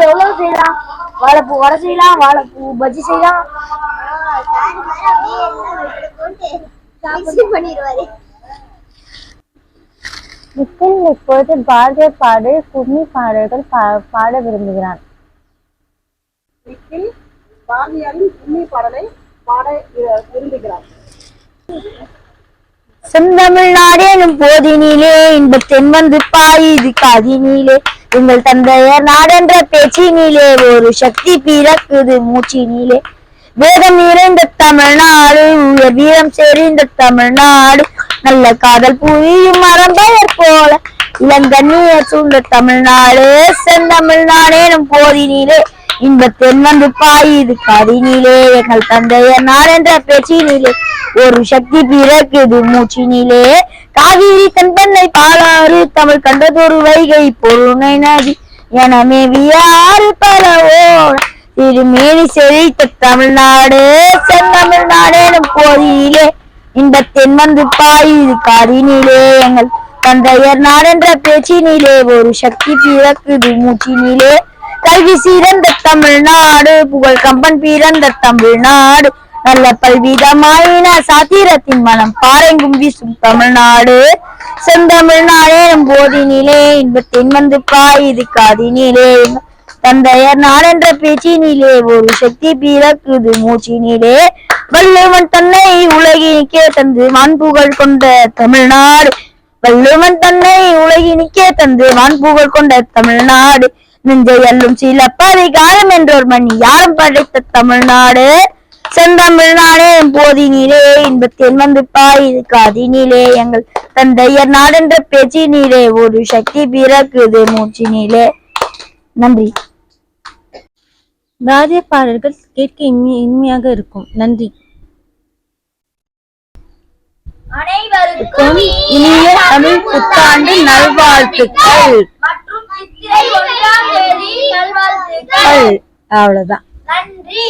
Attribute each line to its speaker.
Speaker 1: எவ்வளவு செய்யலாம்? வாழைப்பூ வடை செய்யலாம், வாழைப்பூ பஜ்ஜி செய்யலாம். இப்பொழுது பாரதிய பாடு கும்மி பாடல்கள் பாட விரும்புகிறான்.
Speaker 2: பாரதியாரின் கும்மி பாடலை பாட விரும்புகிறார்.
Speaker 1: செந்தமிழ்நாடு எனும் போதினிலே இன்பத் தென்வந்து பாயுது காதினிலே, எங்கள் தந்தையர் நாடென்ற பேச்சினிலே ஒரு சக்தி பிறக்குது மூச்சினிலே. வேதம் நிறைந்த தமிழ்நாடு, உயர் வீரம் செறிந்த தமிழ்நாடு, நல்ல காதல் புரியும் மரம்பெயர் போல இளங்கண்ணியர் சூழ்ந்த தமிழ்நாடு. செந்தமிழ்நாடு எனும் போதினிலே இன்பத் தென்வந்து பாயுது காதினிலே, எங்கள் தந்தையர் நாடென்ற பேச்சினிலே ஒரு சக்தி பிறக்குது மூச்சினிலே. காவிரி தென்பெண்ணை பாலாறு தமிழ் கண்டதொரு வைகை பொருணை நதி என மேவியாறு பலவோட திருமேனி செழித்த தமிழ்நாடு. செந்தமிழ்நாடு எனும் போதினிலே இன்பத் தென்வந்து பாயுது காதினிலே, எங்கள் தந்தையர் நாடென்ற பேச்சினிலே ஒரு சக்தி பிறக்குது மூச்சினிலே. கல்வி சிறந்த தமிழ்நாடு, புகழ் கம்பன் பிறந்த தமிழ்நாடு, நல்ல பல்விதமாயின சாத்திரத்தின் மனம் பாரெங்கும் வீசும் தமிழ்நாடு. செந்தமிழ்நாடு எனும் போதினிலே இன்பத் தென்வந்து பாயுது காதினிலே, தந்தையர் நாடென்ற பேச்சினிலே ஒரு சக்தி பிறக்குது மூச்சினிலே. வள்ளுவன் தன்னை உலகினிக்கே தந்து வான்புகழ் கொண்ட தமிழ்நாடு, வள்ளுவன் தன்னை உலகினிக்கே தந்து வான்புகழ் கொண்ட தமிழ்நாடு, நெஞ்சை அள்ளும் சிலப்பதிகாரம் என்றோர் மணி யாரும் படைத்த தமிழ்நாடு. செந்தமிழ்நாடு போதினிலே இன்பத் தென்வந்து பாயுது காதினிலே, எங்கள் தந்தையர் நாடென்ற பேச்சினிலே ஒரு சக்தி பிறக்குது மூச்சினிலே. நன்றி.
Speaker 3: பாரதிய பாடல்கள் கேட்க இனிமையாக இருக்கும். நன்றி.
Speaker 1: அனைவருக்கும் இனிய தமிழ் புத்தாண்டு நல்வாழ்த்துக்கள்.
Speaker 3: அவ்வளவுதான்.
Speaker 1: நன்றி.